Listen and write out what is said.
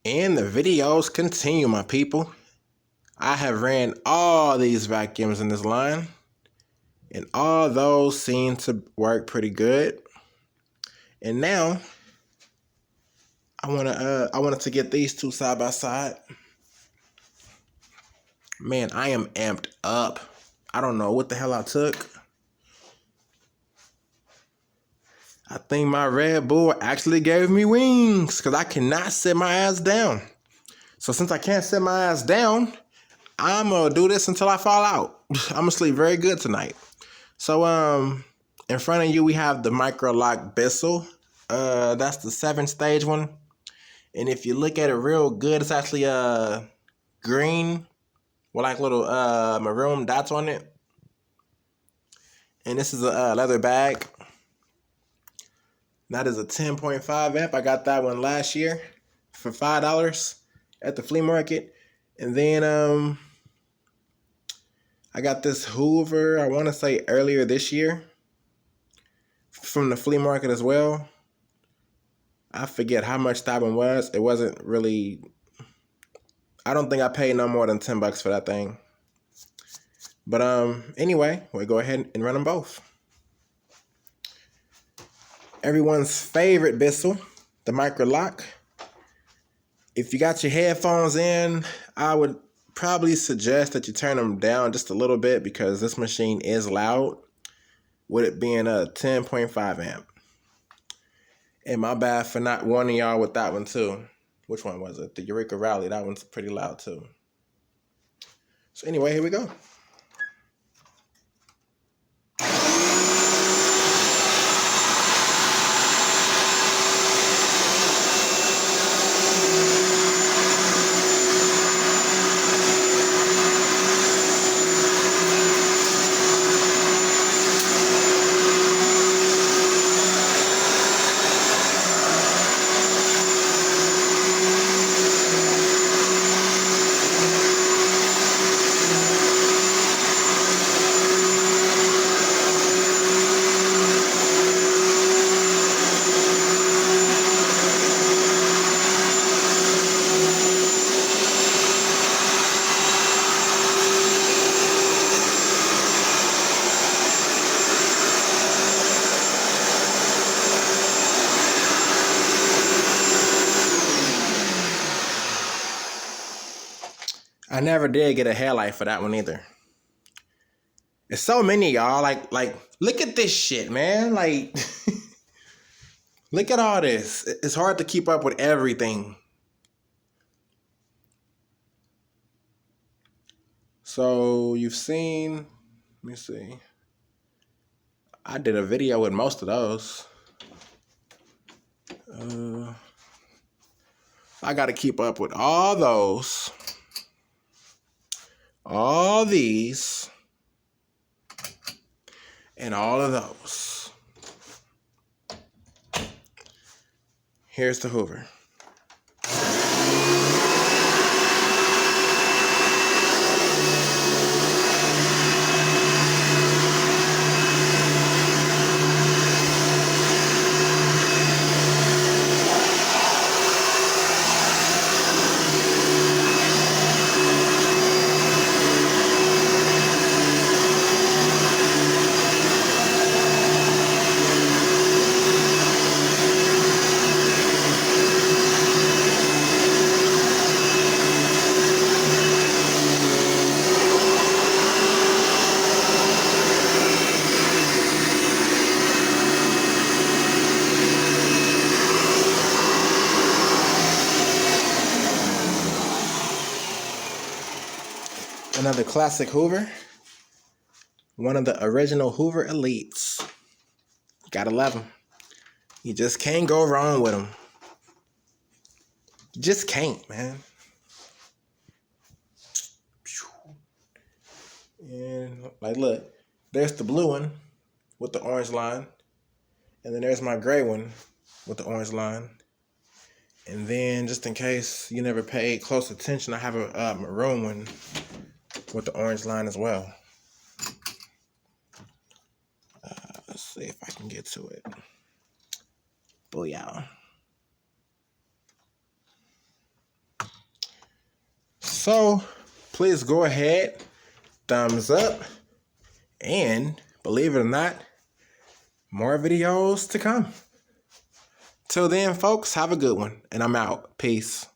And the videos continue, my people. I have ran all these vacuums in this line, and all those seem to work pretty good. And now I wanted to get these two side by side. Man, I am amped up. I don't know what the hell I took. I think my Red Bull actually gave me wings because I cannot sit my ass down. So since I can't sit my ass down, I'm gonna do this until I fall out. I'm gonna sleep very good tonight. So in front of you we have the micro lock Bissell. That's the 7-stage one. And if you look at it real good, it's actually green with like little maroon dots on it. And this is a leather bag. That is a 10.5 amp. I got that one last year for $5 at the flea market. And then I got this Hoover, I want to say earlier this year from the flea market as well. I forget how much that one was. It wasn't really, I don't think I paid no more than $10 for that thing. But anyway, we'll go ahead and run them both. Everyone's favorite Bissell, the micro lock. If you got your headphones in, I would probably suggest that you turn them down just a little bit because this machine is loud, with it being a 10.5 amp. And my bad for not warning y'all with that one too. Which one was it? The Eureka Rally. That one's pretty loud too. So anyway, here we go. I never did get a headlight for that one either. There's so many, y'all. Like, look at this shit, man. Like, look at all this. It's hard to keep up with everything. So you've seen, let me see. I did a video with most of those. I got to keep up with all those. All these. And all of those. Here's the Hoover. Another classic Hoover. One of the original Hoover Elites. Gotta love them. You just can't go wrong with them. You just can't, man. And like, look, there's the blue one with the orange line. And then there's my gray one with the orange line. And then, just in case you never paid close attention, I have a maroon one with the orange line as well. Let's see if I can get to it. Booyah. So please go ahead, thumbs up, and believe it or not, more videos to come. Till then, folks, have a good one, and I'm out. Peace.